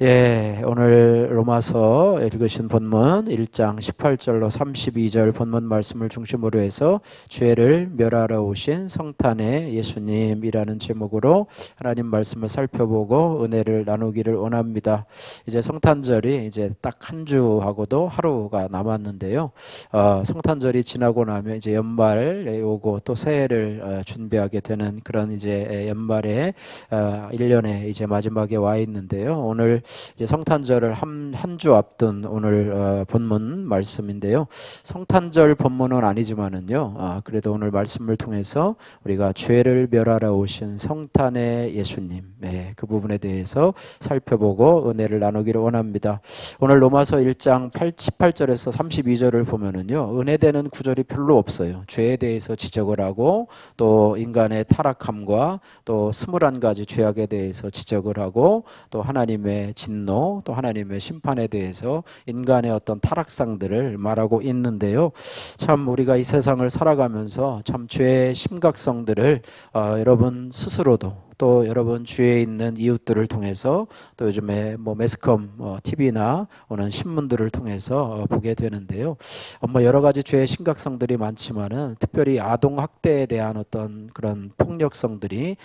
오늘 로마서 읽으신 본문 1장 18절로 32절 본문 말씀을 중심으로 해서 죄를 멸하러 오신 성탄의 예수님이라는 제목으로 하나님 말씀을 살펴보고 은혜를 나누기를 원합니다. 이제 성탄절이 이제 딱 한 주하고도 하루가 남았는데요. 성탄절이 지나고 나면 이제 연말에 오고 또 새해를 준비하게 되는 그런 이제 연말에 1년의 이제 마지막에 와 있는데요. 오늘 이제 성탄절을 한 주 앞둔 오늘 본문 말씀인데요. 성탄절 본문은 아니지만은요. 그래도 오늘 말씀을 통해서 우리가 죄를 멸하러 오신 성탄의 예수님, 그 부분에 대해서 살펴보고 은혜를 나누기를 원합니다. 오늘 로마서 1장 18절에서 32절을 보면은요. 은혜되는 구절이 별로 없어요. 죄에 대해서 지적을 하고 또 인간의 타락함과 또 21가지 죄악에 대해서 지적을 하고 또 하나님의 진노 또 하나님의 심판에 대해서 인간의 어떤 타락상들을 말하고 있는데요. 참 우리가 이 세상을 살아가면서 참 죄의 심각성들을 여러분 스스로도 또 여러분 주위에 있는 이웃들을 통해서 또 요즘에 뭐 매스컴 TV나 오는 신문들을 통해서 보게 되는데요. 뭐 여러 가지 죄의 심각성들이 많지만은 특별히 아동 학대에 대한 어떤 그런 폭력성들이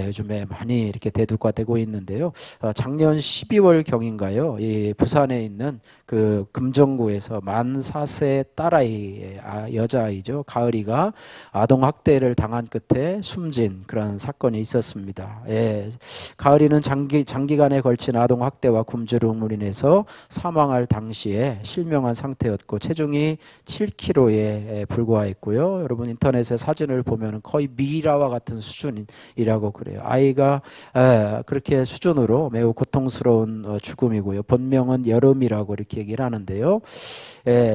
요즘에 많이 이렇게 대두가 되고 있는데요. 작년 12월 경인가요? 이 부산에 있는 그 금정구에서 만 4세 딸아이 여자아이죠. 가을이가 아동 학대를 당한 끝에 숨진 그런 사건이 있었습니다. 가을이는 장기간에 걸친 아동 학대와 굶주림으로 인해서 사망할 당시에 실명한 상태였고 체중이 7kg에 불과했고요. 여러분 인터넷에 사진을 보면 거의 미라와 같은 수준이라고 그래요. 아이가 그렇게 수준으로 매우 고통스러운 죽음이고요. 본명은 여름이라고 이렇게 얘기를 하는데요.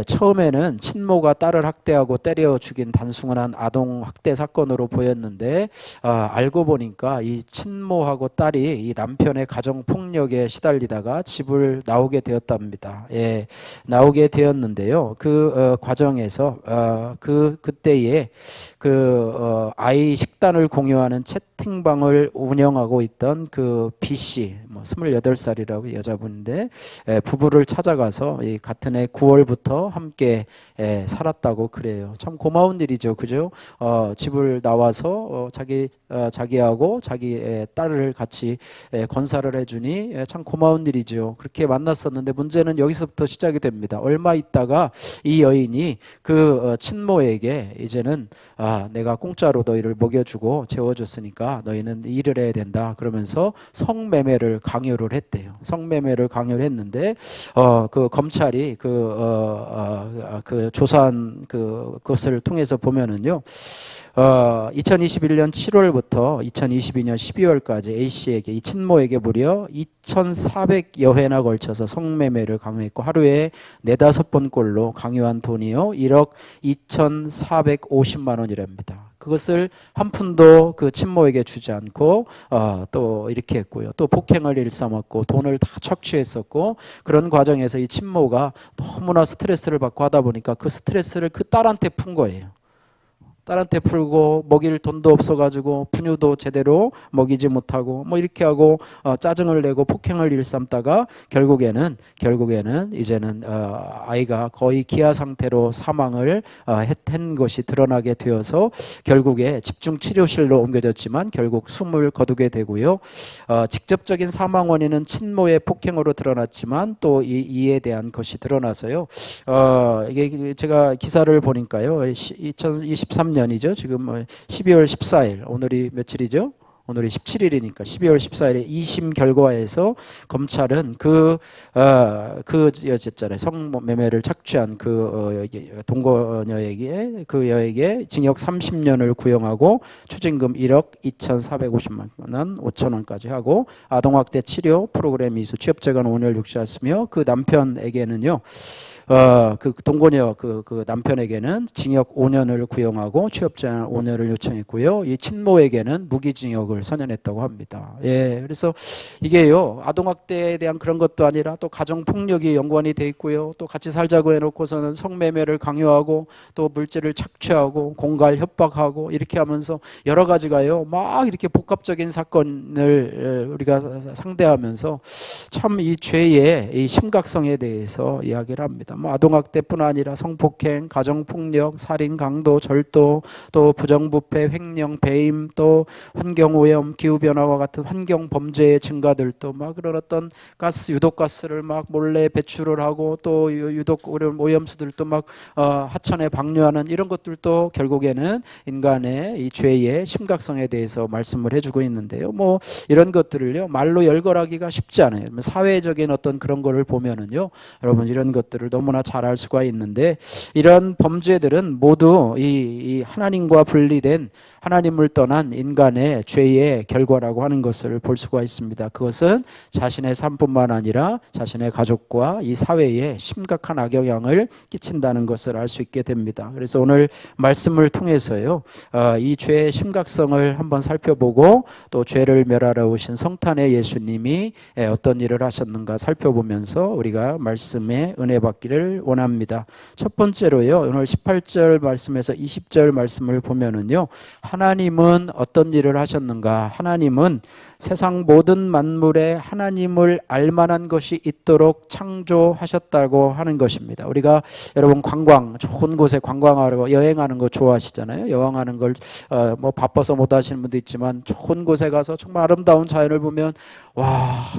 처음에는 친모가 딸을 학대하고 때려 죽인 단순한 아동 학대 사건으로 보였는데 알고 보니까 이 친모하고 딸이 이 남편의 가정 폭력에 시달리다가 집을 나오게 되었답니다. 나오게 되었는데요. 그 과정에서 그때에 아이 식단을 공유하는 채팅방을 운영하고 있던 그 B 씨, 28살이라고 여자분인데 부부를 찾아가서 이 같은 해 9월부터 함께 살았다고 그래요. 참 고마운 일이죠, 그죠? 집을 나와서 자기하고 자기 딸을 같이 건사를 해주니 참 고마운 일이죠. 그렇게 만났었는데 문제는 여기서부터 시작이 됩니다. 얼마 있다가 이 여인이 그 친모에게 이제는 내가 공짜로 너희를 먹여주고 재워줬으니까 너희는 일을 해야 된다. 그러면서 성매매를 강요를 했대요. 성매매를 강요를 했는데 그 검찰이 그 조사한 그것을 통해서 보면은요. 2021년 7월부터 2022년 12월까지 A씨에게 이 친모에게 무려 2,400여 회나 걸쳐서 성매매를 강요했고 하루에 4-5번꼴로 강요한 돈이요 1억 2,450만 원이랍니다. 그것을 한 푼도 그 친모에게 주지 않고 또 이렇게 했고요. 또 폭행을 일삼았고 돈을 다 착취했었고 그런 과정에서 이 친모가 너무나 스트레스를 받고 하다 보니까 그 스트레스를 그 딸한테 푼 거예요. 딸한테 풀고 먹일 돈도 없어가지고 분유도 제대로 먹이지 못하고 이렇게 하고 짜증을 내고 폭행을 일삼다가 결국에는 이제는 아이가 거의 기아 상태로 사망을 한 것이 드러나게 되어서 결국에 집중치료실로 옮겨졌지만 결국 숨을 거두게 되고요. 직접적인 사망 원인은 친모의 폭행으로 드러났지만 또 이에 대한 것이 드러나서요. 이게 제가 기사를 보니까요. 2023년이죠. 지금 12월 14일 오늘이 며칠이죠? 오늘이 17일이니까 12월 14일에 2심 결과에서 검찰은 여였잖아요. 성매매를 착취한 동거녀에게 그 여에게 징역 30년을 구형하고 추징금 1억 2,450만 원 5천 원까지 하고 아동학대 치료 프로그램 이수 취업재간 5년을 육시하였으며 그 남편에게는요. 그 동거녀 그 남편에게는 징역 5년을 구형하고 취업제한 5년을 요청했고요. 이 친모에게는 무기징역을 선언했다고 합니다. 예, 그래서 이게요 아동학대에 대한 그런 것도 아니라 또 가정폭력이 연관이 돼 있고요. 또 같이 살자고 해놓고서는 성매매를 강요하고 또 물질을 착취하고 공갈 협박하고 이렇게 하면서 여러 가지가요 막 이렇게 복합적인 사건을 우리가 상대하면서 참 이 죄의 이 심각성에 대해서 이야기를 합니다. 뭐 아동학대뿐 아니라 성폭행, 가정폭력, 살인, 강도, 절도, 또 부정부패, 횡령, 배임, 또 환경오염, 기후변화와 같은 환경 범죄의 증가들도 막 그런 어떤 가스, 유독가스를 막 몰래 배출을 하고 또 유독 오염수들도 막 하천에 방류하는 이런 것들도 결국에는 인간의 이 죄의 심각성에 대해서 말씀을 해주고 있는데요. 뭐 이런 것들을요 말로 열거하기가 쉽지 않아요. 사회적인 어떤 그런 거를 보면은요 여러분 이런 것들을 너무나 잘 알 수가 있는데 이런 범죄들은 모두 이 하나님과 분리된 하나님을 떠난 인간의 죄의 결과라고 하는 것을 볼 수가 있습니다. 그것은 자신의 삶뿐만 아니라 자신의 가족과 이 사회에 심각한 악영향을 끼친다는 것을 알 수 있게 됩니다. 그래서 오늘 말씀을 통해서요 이 죄의 심각성을 한번 살펴보고 또 죄를 멸하러 오신 성탄의 예수님이 어떤 일을 하셨는가 살펴보면서 우리가 말씀에 은혜 받기를 원합니다. 첫 번째로요 오늘 18절 말씀에서 20절 말씀을 보면은요 하나님은 어떤 일을 하셨는가? 하나님은 세상 모든 만물에 하나님을 알만한 것이 있도록 창조하셨다고 하는 것입니다. 우리가 여러분 좋은 곳에 관광하러 여행하는 거 좋아하시잖아요. 여행하는 걸 뭐 바빠서 못 하시는 분도 있지만 좋은 곳에 가서 정말 아름다운 자연을 보면 와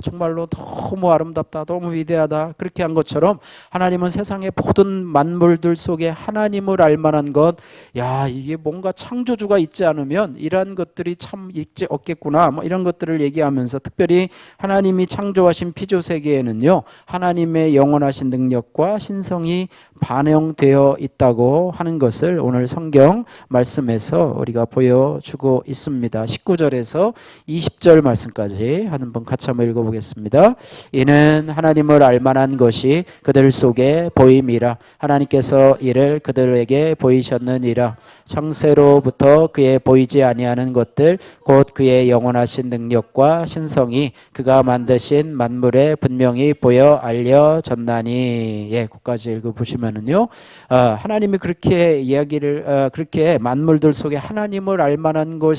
정말로 너무 아름답다, 너무 위대하다 그렇게 한 것처럼 하나님은 세상의 모든 만물들 속에 하나님을 알만한 것, 야 이게 뭔가 창조주가 있지 않으면 이러한 것들이 참 있지 없겠구나 뭐 이런 것들을 얘기하면서 특별히 하나님이 창조하신 피조세계에는요 하나님의 영원하신 능력과 신성이 반영되어 있다고 하는 것을 오늘 성경 말씀에서 우리가 보여주고 있습니다. 19절에서 20절 말씀까지 한번 같이 한번 읽어보겠습니다. 이는 하나님을 알만한 것이 그들 속에 보임이라. 하나님께서 이를 그들에게 보이셨느니라. 창세로부터 그의 보이지 아니하는 것들 곧 그의 영원하신 능력과 신성이 그가 만드신 만물에 분명히 보여 알려졌나니. 예, 거기까지 읽어보시면은요 하나님이 그렇게 이야기를 그렇게 만물들 속에 하나님을 알만한 것,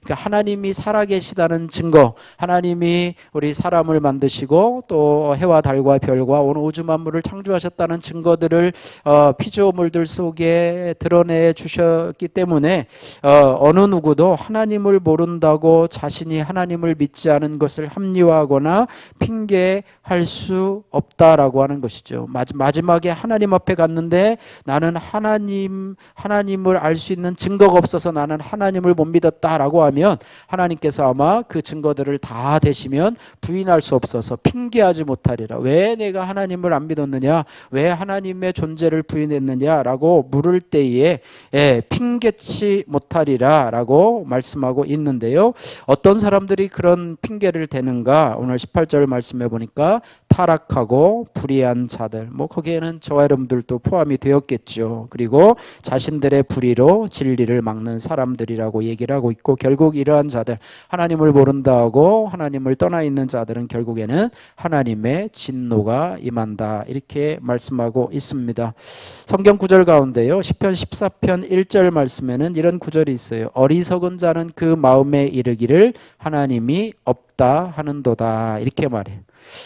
하나님이 살아계시다는 증거, 하나님이 우리 사람을 만드시고 또 해와 달과 별과 온 우주 만물을 창조하셨다는 증거들을 피조물들 속에 드러내 주셨기 때문에 어느 누구도 하나님을 모른다고 자신이 하나님을 믿지 않은 것을 합리화하거나 핑계할 수 없다라고 하는 것이죠. 마지막에 하나님 앞에 갔는데 나는 하나님을 알 수 있는 증거가 없어서 나는 하나님을 못 믿었다라고 하면 하나님께서 아마 그 증거들을 다 대시면 부인할 수 없어서 핑계하지 못하리라. 왜 내가 하나님을 안 믿었느냐, 왜 하나님의 존재를 부인했느냐라고 물을 때에 핑계치 못하리라 라고 말씀하고 있는데요. 어떤 사람들이 그런 핑계를 대는가? 오늘 18절 말씀해 보니까 타락하고 불의한 자들, 뭐 거기에는 저와 여러분들도 포함이 되었겠죠. 그리고 자신들의 불의로 진리를 막는 사람들이라고 얘기를 하고 있고, 결국 이러한 자들, 하나님을 모른다 하고 하나님을 떠나 있는 자들은 결국에는 하나님의 진노가 임한다, 이렇게 말씀하고 있습니다. 성경 구절 가운데요, 시편 14편 1절 말씀에는 이런 구절이 있어요. 어리석은 자는 그 마음에 이르기를 하나님이 없다 하는도다, 이렇게 말해요.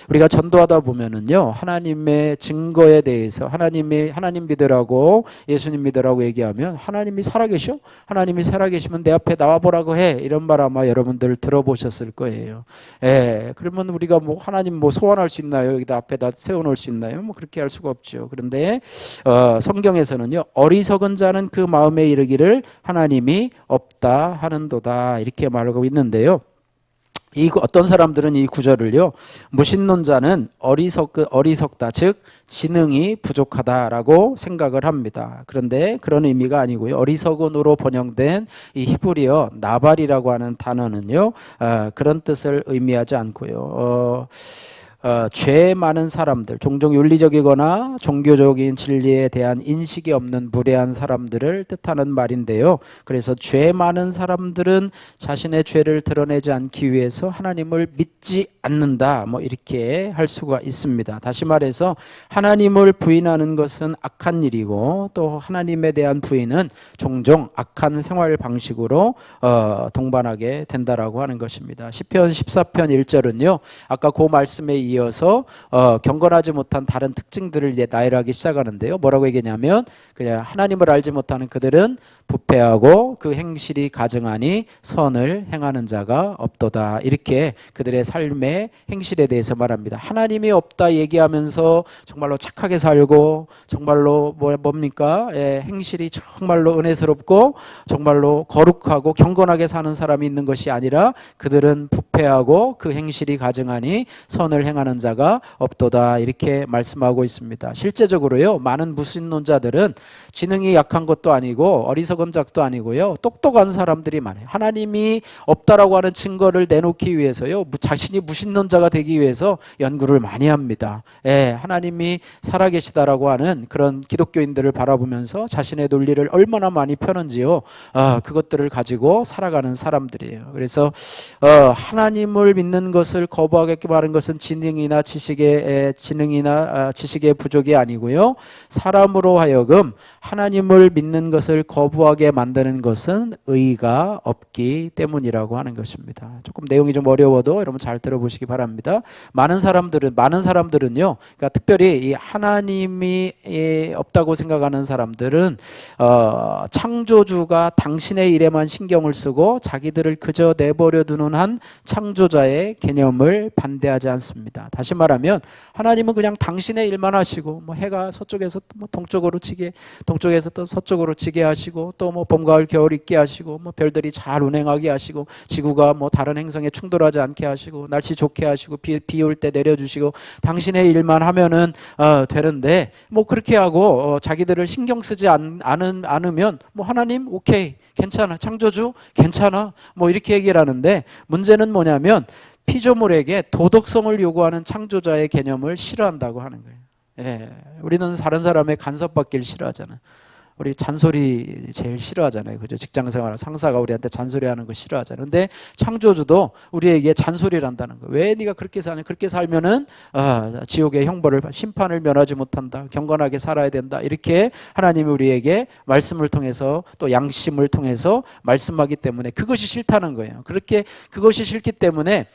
우리가 전도하다 보면은요, 하나님의 증거에 대해서 하나님 믿으라고, 예수님 믿으라고 얘기하면 하나님이 살아계셔? 하나님이 살아계시면 내 앞에 나와보라고 해, 이런 말 아마 여러분들 들어보셨을 거예요. 그러면 우리가 뭐 하나님 뭐 소환할 수 있나요? 여기다 앞에다 세워놓을 수 있나요? 뭐 그렇게 할 수가 없죠. 그런데 성경에서는요, 어리석은 자는 그 마음에 이르기를 하나님이 없다 하는도다, 이렇게 말하고 있는데요. 어떤 사람들은 이 구절을요, 무신론자는 어리석다, 즉 지능이 부족하다라고 생각을 합니다. 그런데 그런 의미가 아니고요, 어리석은으로 번역된 이 히브리어 나발이라고 하는 단어는요, 그런 뜻을 의미하지 않고요, 죄 많은 사람들, 종종 윤리적이거나 종교적인 진리에 대한 인식이 없는 무례한 사람들을 뜻하는 말인데요. 그래서 죄 많은 사람들은 자신의 죄를 드러내지 않기 위해서 하나님을 믿지 않는다, 뭐 이렇게 할 수가 있습니다. 다시 말해서 하나님을 부인하는 것은 악한 일이고, 또 하나님에 대한 부인은 종종 악한 생활 방식으로 동반하게 된다라고 하는 것입니다. 시편 14편 1절은요, 아까 그 말씀에 이어서 경건하지 못한 다른 특징들을 이제 나열하기 시작하는데요. 뭐라고 얘기냐면 그냥 하나님을 알지 못하는 그들은 부패하고 그 행실이 가증하니 선을 행하는 자가 없도다. 이렇게 그들의 삶의 행실에 대해서 말합니다. 하나님이 없다 얘기하면서 정말로 착하게 살고 정말로 뭡니까? 행실이 정말로 은혜스럽고 정말로 거룩하고 경건하게 사는 사람이 있는 것이 아니라 그들은 부패하고 그 행실이 가증하니 선을 행하는 자가 없도다. 이렇게 말씀하고 있습니다. 실제적으로요, 많은 무신론자들은 지능이 약한 것도 아니고 어리석은 자도 아니고요, 똑똑한 사람들이 많아요. 하나님이 없다라고 하는 증거를 내놓기 위해서요, 자신이 무신론자가 되기 위해서 연구를 많이 합니다. 하나님이 살아계시다라고 하는 그런 기독교인들을 바라보면서 자신의 논리를 얼마나 많이 펴는지요, 그것들을 가지고 살아가는 사람들이에요. 그래서 하나님을 믿는 것을 거부하게 말하는 것은 지능이나 지식의 부족이 아니고요, 사람으로 하여금 하나님을 믿는 것을 거부하게 만드는 것은 의가 없기 때문이라고 하는 것입니다. 조금 내용이 좀 어려워도 여러분 잘 들어보시기 바랍니다. 많은 사람들은요, 그러니까 특별히 이 하나님이 없다고 생각하는 사람들은 창조주가 당신의 일에만 신경을 쓰고 자기들을 그저 내버려 두는 한 창조자의 개념을 반대하지 않습니다. 다시 말하면 하나님은 그냥 당신의 일만 하시고, 뭐 해가 서쪽에서 뭐 동쪽으로 지게, 동쪽에서 또 서쪽으로 지게 하시고, 또 뭐 봄, 가을, 겨울 있게 하시고, 뭐 별들이 잘 운행하게 하시고, 지구가 뭐 다른 행성에 충돌하지 않게 하시고, 날씨 좋게 하시고, 비 올 때 내려주시고, 당신의 일만 하면은 되는데, 뭐 그렇게 하고 자기들을 신경 쓰지 않으면 뭐 하나님 오케이 괜찮아, 창조주 괜찮아, 뭐 이렇게 얘기를 하는데, 문제는 뭐냐면 피조물에게 도덕성을 요구하는 창조자의 개념을 싫어한다고 하는 거예요. 우리는 다른 사람의 간섭받기를 싫어하잖아요. 우리 잔소리 제일 싫어하잖아요. 그죠? 직장생활 상사가 우리한테 잔소리하는 거 싫어하잖아요. 근데 창조주도 우리에게 잔소리를 한다는 거예요. 왜 네가 그렇게 사냐? 그렇게 살면은 지옥의 형벌을, 심판을 면하지 못한다. 경건하게 살아야 된다. 이렇게 하나님이 우리에게 말씀을 통해서 또 양심을 통해서 말씀하기 때문에 그것이 싫다는 거예요. 그렇게 그것이 싫기 때문에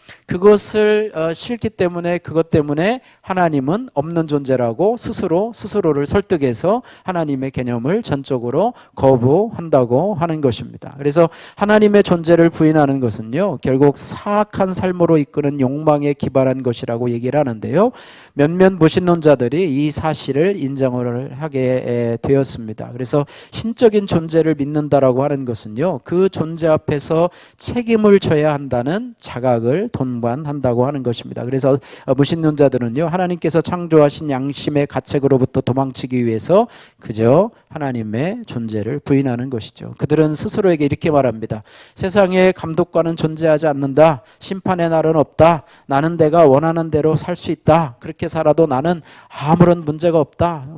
그것 때문에 하나님은 없는 존재라고 스스로를 설득해서 하나님의 개념을 전적으로 거부한다고 하는 것입니다. 그래서 하나님의 존재를 부인하는 것은요, 결국 사악한 삶으로 이끄는 욕망에 기반한 것이라고 얘기를 하는데요, 몇몇 무신론자들이 이 사실을 인정을 하게 되었습니다. 그래서 신적인 존재를 믿는다라고 하는 것은요, 그 존재 앞에서 책임을 져야 한다는 자각을 동반한다고 하는 것입니다. 그래서 무신론자들은요, 하나님께서 창조하신 양심의 가책으로부터 도망치기 위해서 그저 하나님의 존재를 부인하는 것이죠. 그들은 스스로에게 이렇게 말합니다. 세상에 감독관은 존재하지 않는다. 심판의 날은 없다. 나는 내가 원하는 대로 살 수 있다. 그렇게 살아도 나는 아무런 문제가 없다.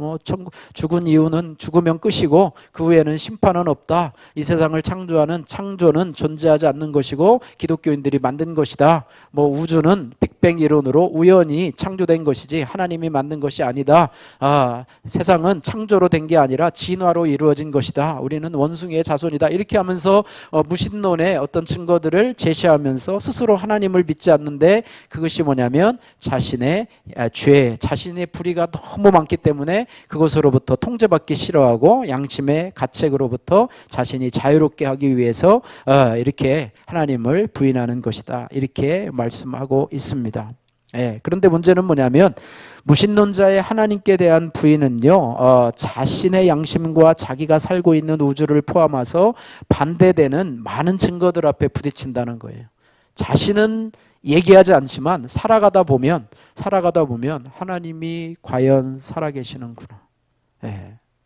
죽은 이유는 죽으면 끝이고 그 후에는 심판은 없다. 이 세상을 창조하는 창조는 존재하지 않는 것이고 기독교인들이 만든 것이다. 우주는 빅뱅 이론으로 우연히 창조된 것이지 하나님이 만든 것이 아니다. 세상은 창조로 된 게 아니라 진화로 이루어진 것이다. 우리는 원숭이의 자손이다. 이렇게 하면서 무신론의 어떤 증거들을 제시하면서 스스로 하나님을 믿지 않는데, 그것이 뭐냐면 자신의 죄, 자신의 불의가 너무 많기 때문에 그것으로부터 통제받기 싫어하고 양심의 가책으로부터 자신이 자유롭게 하기 위해서 이렇게 하나님을 부인하는 것이다. 이렇게 말씀하고 있습니다. 그런데 문제는 뭐냐면 무신론자의 하나님께 대한 부인은요, 자신의 양심과 자기가 살고 있는 우주를 포함해서 반대되는 많은 증거들 앞에 부딪힌다는 거예요. 자신은 얘기하지 않지만 살아가다 보면 하나님이 과연 살아계시는구나.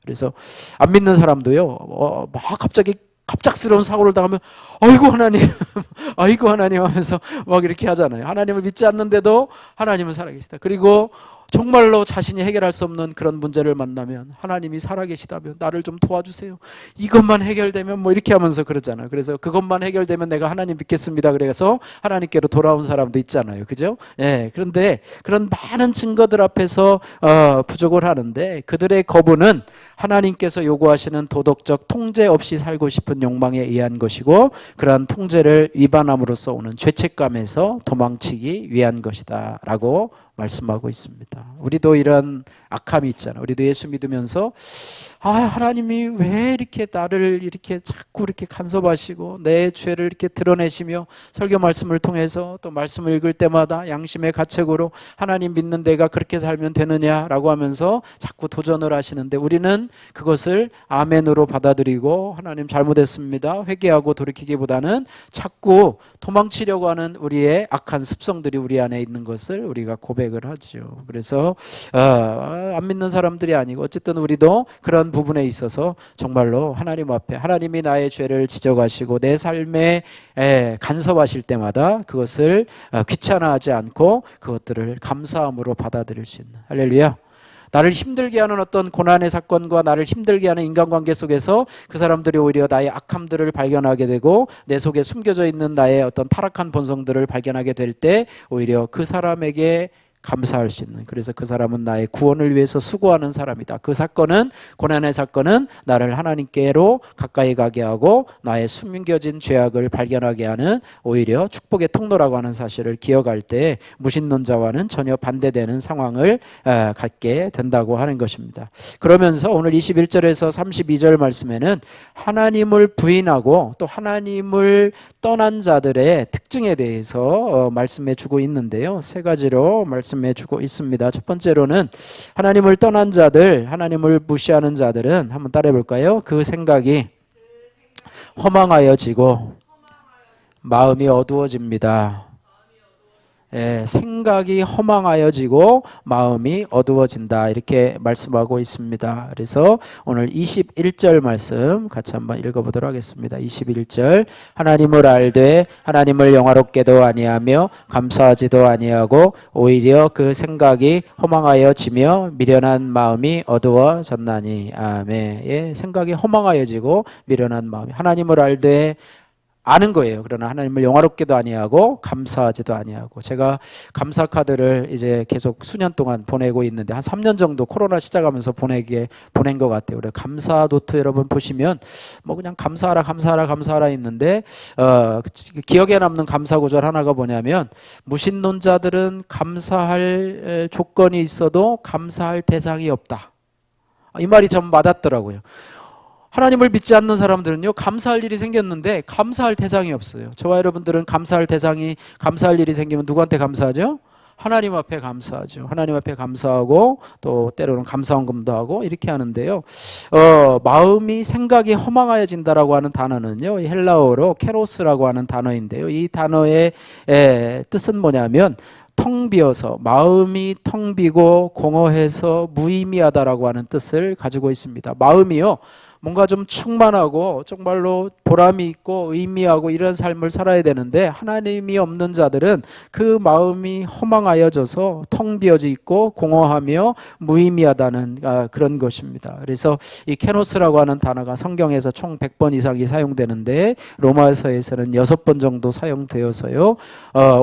그래서 안 믿는 사람도요, 막 갑자기 갑작스러운 사고를 당하면 아이고 하나님 아이고 하나님 하면서 막 이렇게 하잖아요. 하나님을 믿지 않는데도 하나님은 살아계시다. 그리고 정말로 자신이 해결할 수 없는 그런 문제를 만나면 하나님이 살아계시다면 나를 좀 도와주세요. 이것만 해결되면 뭐 이렇게 하면서 그러잖아요. 그래서 그것만 해결되면 내가 하나님 믿겠습니다. 그래서 하나님께로 돌아온 사람도 있잖아요. 그죠? 예. 그런데 그런 많은 증거들 앞에서 부족을 하는데 그들의 거부는 하나님께서 요구하시는 도덕적 통제 없이 살고 싶은 욕망에 의한 것이고 그러한 통제를 위반함으로써 오는 죄책감에서 도망치기 위한 것이다 라고 말씀하고 있습니다. 우리도 이런 악함이 있잖아요. 우리도 예수 믿으면서 하나님이 왜 이렇게 나를 이렇게 자꾸 이렇게 간섭하시고 내 죄를 이렇게 드러내시며 설교 말씀을 통해서 또 말씀을 읽을 때마다 양심의 가책으로 하나님 믿는 내가 그렇게 살면 되느냐라고 하면서 자꾸 도전을 하시는데 우리는 그것을 아멘으로 받아들이고 하나님 잘못했습니다 회개하고 돌이키기보다는 자꾸 도망치려고 하는 우리의 악한 습성들이 우리 안에 있는 것을 우리가 고백을 하죠. 그래서 안 믿는 사람들이 아니고 어쨌든 우리도 그런 부분에 있어서 정말로 하나님 앞에 하나님이 나의 죄를 지적하시고 내 삶에 간섭하실 때마다 그것을 귀찮아하지 않고 그것들을 감사함으로 받아들일 수 있는 할렐루야. 나를 힘들게 하는 어떤 고난의 사건과 나를 힘들게 하는 인간관계 속에서 그 사람들이 오히려 나의 악함들을 발견하게 되고 내 속에 숨겨져 있는 나의 어떤 타락한 본성들을 발견하게 될 때 오히려 그 사람에게 감사할 수 있는 그래서 그 사람은 나의 구원을 위해서 수고하는 사람이다. 그 사건은 고난의 사건은 나를 하나님께로 가까이 가게 하고 나의 숨겨진 죄악을 발견하게 하는 오히려 축복의 통로라고 하는 사실을 기억할 때 무신론자와는 전혀 반대되는 상황을 갖게 된다고 하는 것입니다. 그러면서 오늘 21절에서 32절 말씀에는 하나님을 부인하고 또 하나님을 떠난 자들의 특징에 대해서 말씀해 주고 있는데요. 세 가지로 말씀해 주고 있습니다. 첫 번째로는 하나님을 떠난 자들, 하나님을 무시하는 자들은 한번 따라해 볼까요? 그 생각이 허망하여지고 마음이 어두워집니다. 생각이 허망하여지고 마음이 어두워진다 이렇게 말씀하고 있습니다. 그래서 오늘 21절 말씀 같이 한번 읽어보도록 하겠습니다. 21절 하나님을 알되 하나님을 영화롭게도 아니하며 감사하지도 아니하고 오히려 그 생각이 허망하여지며 미련한 마음이 어두워졌나니 아멘. 생각이 허망하여지고 미련한 마음이 하나님을 알되 아는 거예요. 그러나 하나님을 영화롭게도 아니하고 감사하지도 아니하고 제가 감사 카드를 이제 계속 수년 동안 보내고 있는데 한 3년 정도 코로나 시작하면서 보낸 것 같아요. 그래 감사 노트 여러분 보시면 뭐 그냥 감사하라 있는데 기억에 남는 감사 구절 하나가 뭐냐면 무신론자들은 감사할 조건이 있어도 감사할 대상이 없다. 이 말이 좀 와닿더라고요. 하나님을 믿지 않는 사람들은요 감사할 일이 생겼는데 감사할 대상이 없어요. 저와 여러분들은 감사할 일이 생기면 누구한테 감사하죠? 하나님 앞에 감사하죠. 하나님 앞에 감사하고 또 때로는 감사헌금도 하고 이렇게 하는데요. 마음이 생각이 허망하여진다라고 하는 단어는요 헬라어로 케로스라고 하는 단어인데요. 이 단어의 뜻은 뭐냐면 텅 비어서 마음이 텅 비고 공허해서 무의미하다라고 하는 뜻을 가지고 있습니다. 마음이요 뭔가 좀 충만하고 정말로 보람이 있고 의미하고 이런 삶을 살아야 되는데 하나님이 없는 자들은 그 마음이 허망하여져서 텅 비어져 있고 공허하며 무의미하다는 그런 것입니다. 그래서 이 케노스라고 하는 단어가 성경에서 총 100번 이상이 사용되는데 로마서에서는 6번 정도 사용되어서요.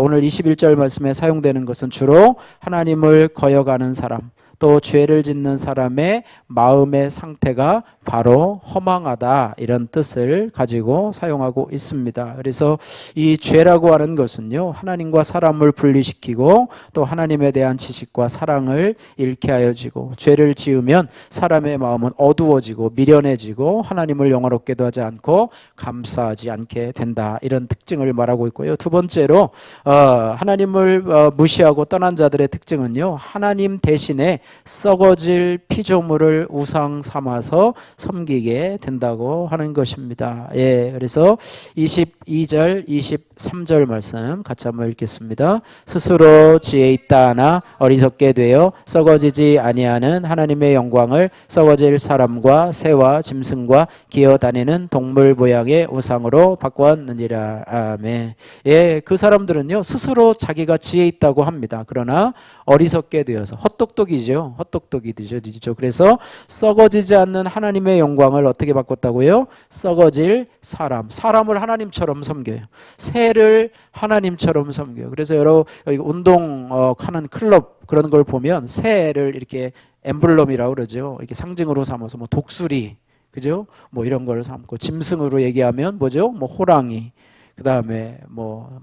오늘 21절 말씀에 사용되는 것은 주로 하나님을 거역하는 사람 또 죄를 짓는 사람의 마음의 상태가 바로 허망하다 이런 뜻을 가지고 사용하고 있습니다. 그래서 이 죄라고 하는 것은요 하나님과 사람을 분리시키고 또 하나님에 대한 지식과 사랑을 잃게 하여지고 죄를 지으면 사람의 마음은 어두워지고 미련해지고 하나님을 영화롭게도 하지 않고 감사하지 않게 된다 이런 특징을 말하고 있고요. 두 번째로 하나님을 무시하고 떠난 자들의 특징은요 하나님 대신에 썩어질 피조물을 우상 삼아서 섬기게 된다고 하는 것입니다. 예, 그래서 22절, 23절 말씀 같이 한번 읽겠습니다. 스스로 지혜 있다 하나 어리석게 되어 썩어지지 아니하는 하나님의 영광을 썩어질 사람과 새와 짐승과 기어다니는 동물 모양의 우상으로 바꾸었느니라. 아멘. 예, 그 사람들은요 스스로 자기가 지혜 있다고 합니다. 그러나 어리석게 되어서 헛똑똑이죠. 헛똑똑이죠. 그래서 썩어지지 않는 하나님의 영광을 어떻게 바꿨다고요? 썩어질 사람을 하나님처럼 섬겨요. 새를 하나님처럼 섬겨요. 그래서 여러 운동하는 클럽 그런 걸 보면 새를 이렇게 엠블럼이라고 그러죠. 이렇게 상징으로 삼아서 뭐 독수리, 그죠? 뭐 이런 걸 삼고, 짐승으로 얘기하면 뭐죠? 뭐 호랑이, 그 다음에 뭐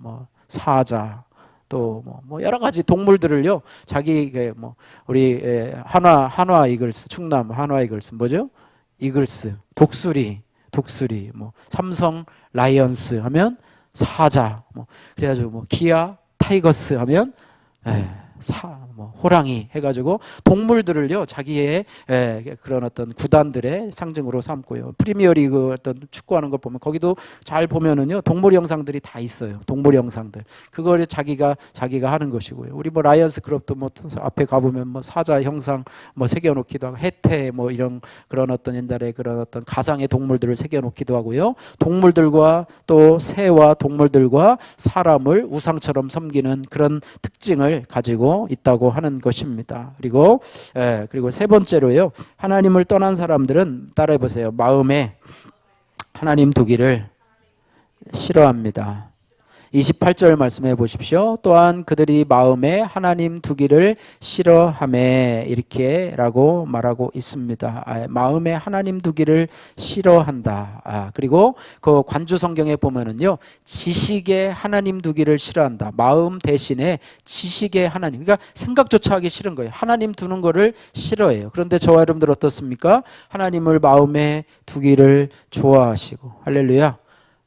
사자, 또 뭐 여러 가지 동물들을요 자기 뭐 우리 한화 이글스, 충남 한화 이글스 뭐죠? 이글스, 독수리 뭐 삼성 라이언스 하면 사자, 뭐 그래가지고 뭐 기아 타이거스 하면 뭐 호랑이 해가지고 동물들을요 자기의 그런 어떤 구단들의 상징으로 삼고요. 프리미어리그 어떤 축구하는 걸 보면 거기도 잘 보면은요 동물 영상들이 다 있어요. 동물 영상들 그걸 자기가 하는 것이고요. 우리 뭐 라이언스 클럽도 뭐 앞에 가보면 뭐 사자 형상 뭐 새겨놓기도 하고 해태 뭐 이런 그런 어떤 옛날에 그런 어떤 가상의 동물들을 새겨놓기도 하고요. 동물들과 또 새와 동물들과 사람을 우상처럼 섬기는 그런 특징을 가지고 있다고 하는 것입니다. 그리고 세 번째로요. 하나님을 떠난 사람들은 따라해 보세요. 마음에 하나님 두기를 싫어합니다. 28절 말씀해 보십시오. 또한 그들이 마음에 하나님 두기를 싫어하매 이렇게 라고 말하고 있습니다. 마음에 하나님 두기를 싫어한다. 그리고 그 관주 성경에 보면은요 지식에 하나님 두기를 싫어한다. 마음 대신에 지식에 하나님, 그러니까 생각조차 하기 싫은 거예요. 하나님 두는 거를 싫어해요. 그런데 저와 여러분들 어떻습니까? 하나님을 마음에 두기를 좋아하시고, 할렐루야.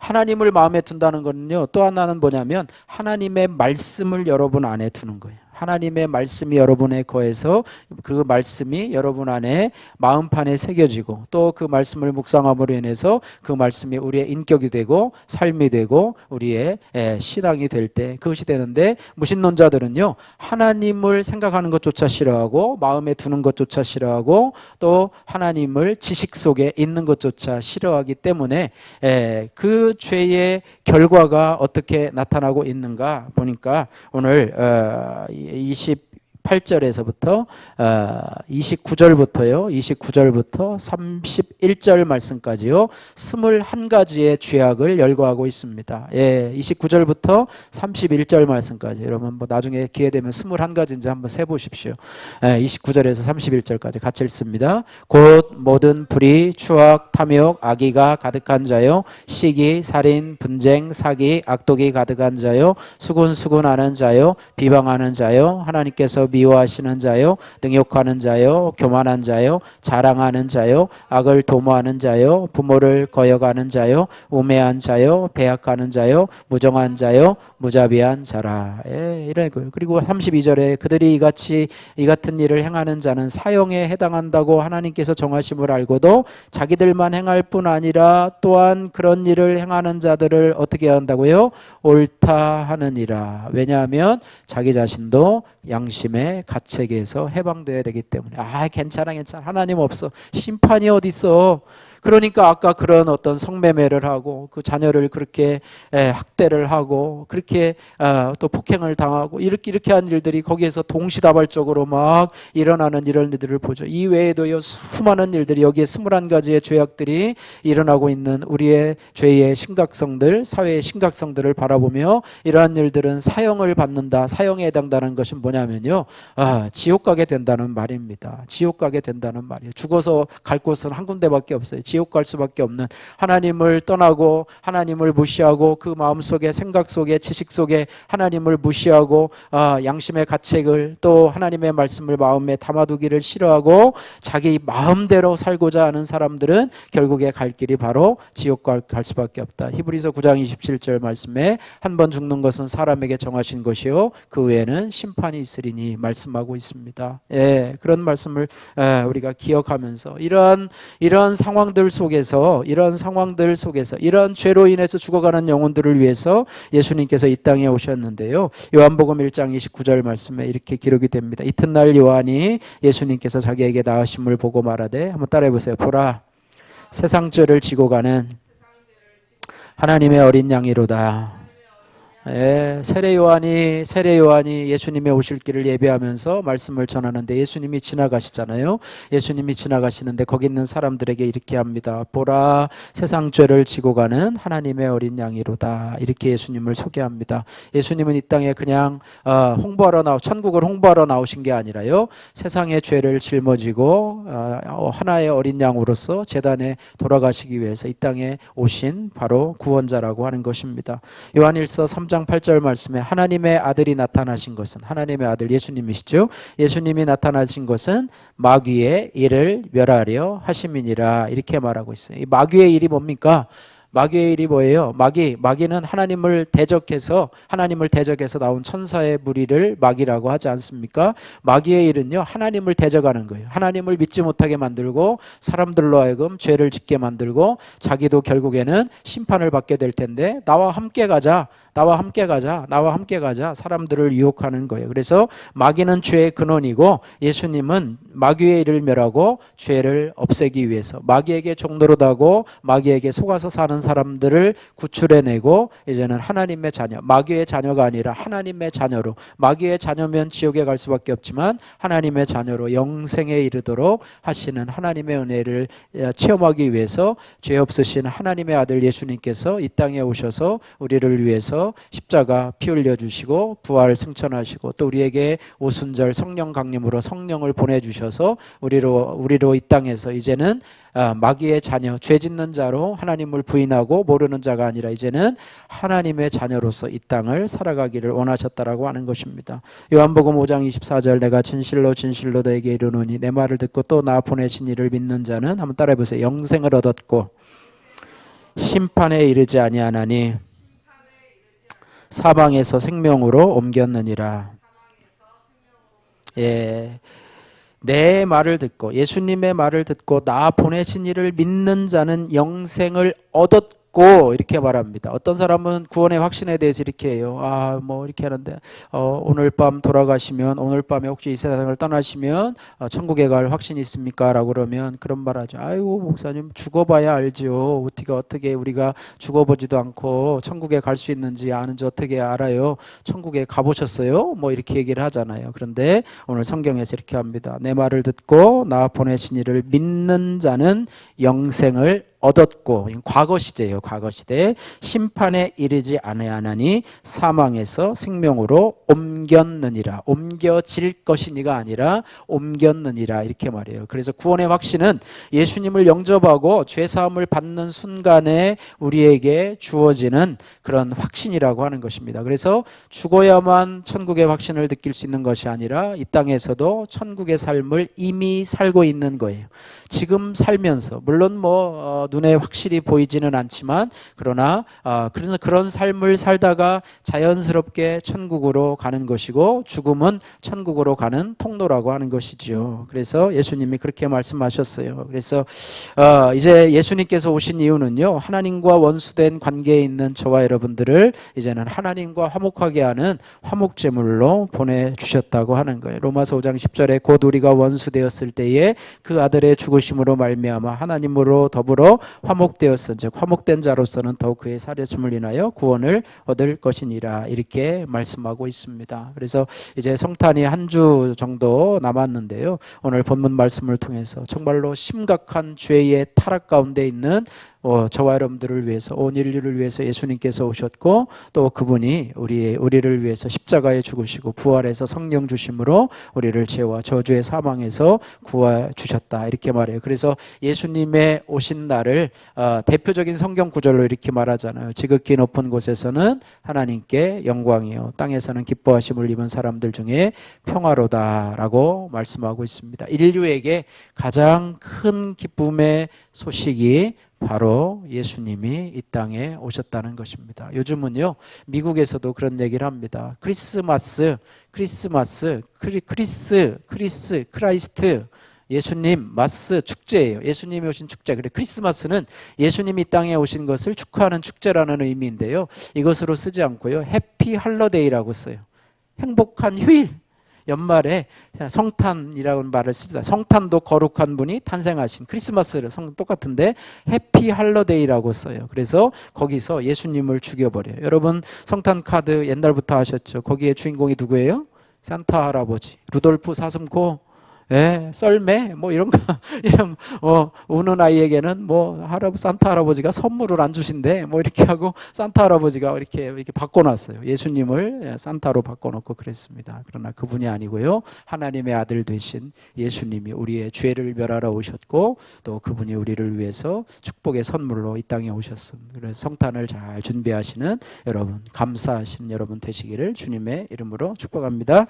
하나님을 마음에 둔다는 거는요 또 하나는 뭐냐면 하나님의 말씀을 여러분 안에 두는 거예요. 하나님의 말씀이 여러분에 거해서 그 말씀이 여러분 안에 마음판에 새겨지고 또 그 말씀을 묵상함으로 인해서 그 말씀이 우리의 인격이 되고 삶이 되고 우리의 신앙이 될 때 그것이 되는데, 무신론자들은요 하나님을 생각하는 것조차 싫어하고 마음에 두는 것조차 싫어하고 또 하나님을 지식 속에 있는 것조차 싫어하기 때문에 그 죄의 결과가 어떻게 나타나고 있는가 보니까 오늘 28절에서부터 29절부터 31절 말씀까지요 21가지의 죄악을 열거하고 있습니다. 29절부터 31절 말씀까지 여러분 뭐 나중에 기회 되면 21가지인지 한번 세보십시오. 29절에서 31절까지 같이 읽습니다. 곧 모든 불의, 추악, 탐욕, 악의가 가득한 자요, 시기, 살인, 분쟁, 사기, 악독이 가득한 자요, 수군수군하는 자요, 비방하는 자요, 하나님께서 미워하시는 자요, 능욕하는 자요, 교만한 자요, 자랑하는 자요, 악을 도모하는 자요, 부모를 거역하는 자요, 우매한 자요, 배약하는 자요, 무정한 자요, 무자비한 자라. 이런 거예요. 그리고 32절에 그들이 이 같은 일을 행하는 자는 사형에 해당한다고 하나님께서 정하심을 알고도 자기들만 행할 뿐 아니라 또한 그런 일을 행하는 자들을 어떻게 한다고요? 옳다 하느니라. 왜냐하면 자기 자신도 양심의 가책에서 해방되어야 되기 때문에. 괜찮아 하나님 없어, 심판이 어디 있어. 그러니까 아까 그런 어떤 성매매를 하고 그 자녀를 그렇게 학대를 하고 그렇게 또 폭행을 당하고 이렇게 한 일들이 거기에서 동시다발적으로 막 일어나는 이런 일들을 보죠. 이 외에도요 수많은 일들이 여기에 21가지의 죄악들이 일어나고 있는 우리의 죄의 심각성들, 사회의 심각성들을 바라보며 이러한 일들은 사형을 받는다, 사형에 해당되는 것은 뭐냐면요 지옥 가게 된다는 말입니다. 지옥 가게 된다는 말이에요. 죽어서 갈 곳은 한 군데밖에 없어요. 지옥 갈 수밖에 없는, 하나님을 떠나고 하나님을 무시하고 그 마음속에 생각 속에 지식 속에 하나님을 무시하고 양심의 가책을 또 하나님의 말씀을 마음에 담아두기를 싫어하고 자기 마음대로 살고자 하는 사람들은 결국에 갈 길이 바로 지옥 갈 수밖에 없다. 히브리서 9장 27절 말씀에 한 번 죽는 것은 사람에게 정하신 것이요 그 외에는 심판이 있으리니 말씀하고 있습니다. 예, 그런 말씀을 우리가 기억하면서 이런 상황들 속에서 이런 죄로 인해서 죽어가는 영혼들을 위해서 예수님께서 이 땅에 오셨는데요. 요한복음 1장 29절 말씀에 이렇게 기록이 됩니다. 이튿날 요한이 예수님께서 자기에게 나으심을 보고 말하되, 한번 따라해 보세요. 보라, 세상 죄를 지고 가는 하나님의 어린 양이로다. 예, 세례 요한이 예수님의 오실 길을 예배하면서 말씀을 전하는데 예수님이 지나가시잖아요. 예수님이 지나가시는데 거기 있는 사람들에게 이렇게 합니다. 보라, 세상 죄를 지고 가는 하나님의 어린 양이로다. 이렇게 예수님을 소개합니다. 예수님은 이 땅에 그냥 천국을 홍보하러 나오신 게 아니라요, 세상의 죄를 짊어지고 하나의 어린 양으로서 제단에 돌아가시기 위해서 이 땅에 오신 바로 구원자라고 하는 것입니다. 요한일서 3장 8절 말씀에 하나님의 아들이 나타나신 것은, 하나님의 아들 예수님이시죠. 예수님이 나타나신 것은 마귀의 일을 멸하려 하심이니라, 이렇게 말하고 있어요. 이 마귀의 일이 뭡니까? 마귀의 일이 뭐예요? 마귀는 하나님을 대적해서 나온 천사의 무리를 마귀라고 하지 않습니까? 마귀의 일은요, 하나님을 대적하는 거예요. 하나님을 믿지 못하게 만들고 사람들로 하여금 죄를 짓게 만들고 자기도 결국에는 심판을 받게 될 텐데 나와 함께 가자 사람들을 유혹하는 거예요. 그래서 마귀는 죄의 근원이고 예수님은 마귀의 일을 멸하고 죄를 없애기 위해서 마귀에게 종노릇하고 마귀에게 속아서 사는 사람들을 구출해내고 이제는 하나님의 자녀, 마귀의 자녀가 아니라 하나님의 자녀로, 마귀의 자녀면 지옥에 갈 수밖에 없지만 하나님의 자녀로 영생에 이르도록 하시는 하나님의 은혜를 체험하기 위해서 죄 없으신 하나님의 아들 예수님께서 이 땅에 오셔서 우리를 위해서 십자가 피 흘려주시고 부활 승천하시고 또 우리에게 오순절 성령 강림으로 성령을 보내주셔서 우리로 이 땅에서 이제는 마귀의 자녀, 죄 짓는 자로 하나님을 부인하고 모르는 자가 아니라 이제는 하나님의 자녀로서 이 땅을 살아가기를 원하셨다라고 하는 것입니다. 요한복음 5장 24절 내가 진실로 너에게 이르노니 내 말을 듣고 또 나 보내신 이를 믿는 자는, 한번 따라해 보세요. 영생을 얻었고 심판에 이르지 아니하나니 사방에서 생명으로 옮겼느니라. 예. 내 말을 듣고 예수님의 말을 듣고 나 보내신 이를 믿는 자는 영생을 얻었고, 이렇게 말합니다. 어떤 사람은 구원의 확신에 대해서 이렇게 해요. 이렇게 하는데 오늘 밤 돌아가시면, 오늘 밤에 혹시 이 세상을 떠나시면 천국에 갈 확신이 있습니까? 라고 그러면 그런 말 하죠. 아이고 목사님, 죽어봐야 알죠. 어떻게 우리가 죽어보지도 않고 천국에 갈 수 있는지 아는지 어떻게 알아요? 천국에 가보셨어요? 이렇게 얘기를 하잖아요. 그런데 오늘 성경에서 이렇게 합니다. 내 말을 듣고 나 보내신 이를 믿는 자는 영생을 얻었고, 과거 시제예요. 과거 시대. 심판에 이르지 아니하나니 사망에서 생명으로 옮겼느니라. 옮겨질 것이니가 아니라 옮겼느니라, 이렇게 말해요. 그래서 구원의 확신은 예수님을 영접하고 죄사함을 받는 순간에 우리에게 주어지는 그런 확신이라고 하는 것입니다. 그래서 죽어야만 천국의 확신을 느낄 수 있는 것이 아니라 이 땅에서도 천국의 삶을 이미 살고 있는 거예요. 지금 살면서, 물론 눈에 확실히 보이지는 않지만 그러나 그런 삶을 살다가 자연스럽게 천국으로 가는 것이고 죽음은 천국으로 가는 통로라고 하는 것이지요. 그래서 예수님이 그렇게 말씀하셨어요. 그래서 이제 예수님께서 오신 이유는요, 하나님과 원수된 관계에 있는 저와 여러분들을 이제는 하나님과 화목하게 하는 화목제물로 보내주셨다고 하는 거예요. 로마서 5장 10절에 곧 우리가 원수되었을 때에 그 아들의 죽으심으로 말미암아 하나님으로 더불어 화목되었은즉 화목된 자로서는 더욱 그의 살려줌을 인하여 구원을 얻을 것이니라, 이렇게 말씀하고 있습니다. 그래서 이제 성탄이 한 주 정도 남았는데요, 오늘 본문 말씀을 통해서 정말로 심각한 죄의 타락 가운데 있는 저와 여러분들을 위해서, 온 인류를 위해서 예수님께서 오셨고, 또 그분이 우리를 위해서 십자가에 죽으시고 부활해서 성령 주심으로 우리를 죄와 저주의 사망에서 구해 주셨다, 이렇게 말해요. 그래서 예수님의 오신 날을 대표적인 성경 구절로 이렇게 말하잖아요. 지극히 높은 곳에서는 하나님께 영광이요, 땅에서는 기뻐하심을 입은 사람들 중에 평화로다라고 말씀하고 있습니다. 인류에게 가장 큰 기쁨의 소식이 바로 예수님이 이 땅에 오셨다는 것입니다. 요즘은요, 미국에서도 그런 얘기를 합니다. 크리스마스, 크라이스트, 예수님 마스 축제예요. 예수님이 오신 축제. 그래, 크리스마스는 예수님이 이 땅에 오신 것을 축하하는 축제라는 의미인데요, 이것으로 쓰지 않고요, 해피 할러데이라고 써요. 행복한 휴일. 연말에 성탄이라는 말을 쓰다. 성탄도 거룩한 분이 탄생하신, 크리스마스를 똑같은데 해피 할러데이라고 써요. 그래서 거기서 예수님을 죽여버려요. 여러분 성탄 카드 옛날부터 하셨죠? 거기에 주인공이 누구예요? 산타 할아버지, 루돌프 사슴코, 썰매, 뭐 이런 거, 이런, 우는 아이에게는 산타 할아버지가 선물을 안 주신대, 이렇게 하고, 산타 할아버지가 이렇게 바꿔놨어요. 예수님을 산타로 바꿔놓고 그랬습니다. 그러나 그분이 아니고요, 하나님의 아들 되신 예수님이 우리의 죄를 멸하러 오셨고, 또 그분이 우리를 위해서 축복의 선물로 이 땅에 오셨습니다. 그래서 성탄을 잘 준비하시는 여러분, 감사하신 여러분 되시기를 주님의 이름으로 축복합니다.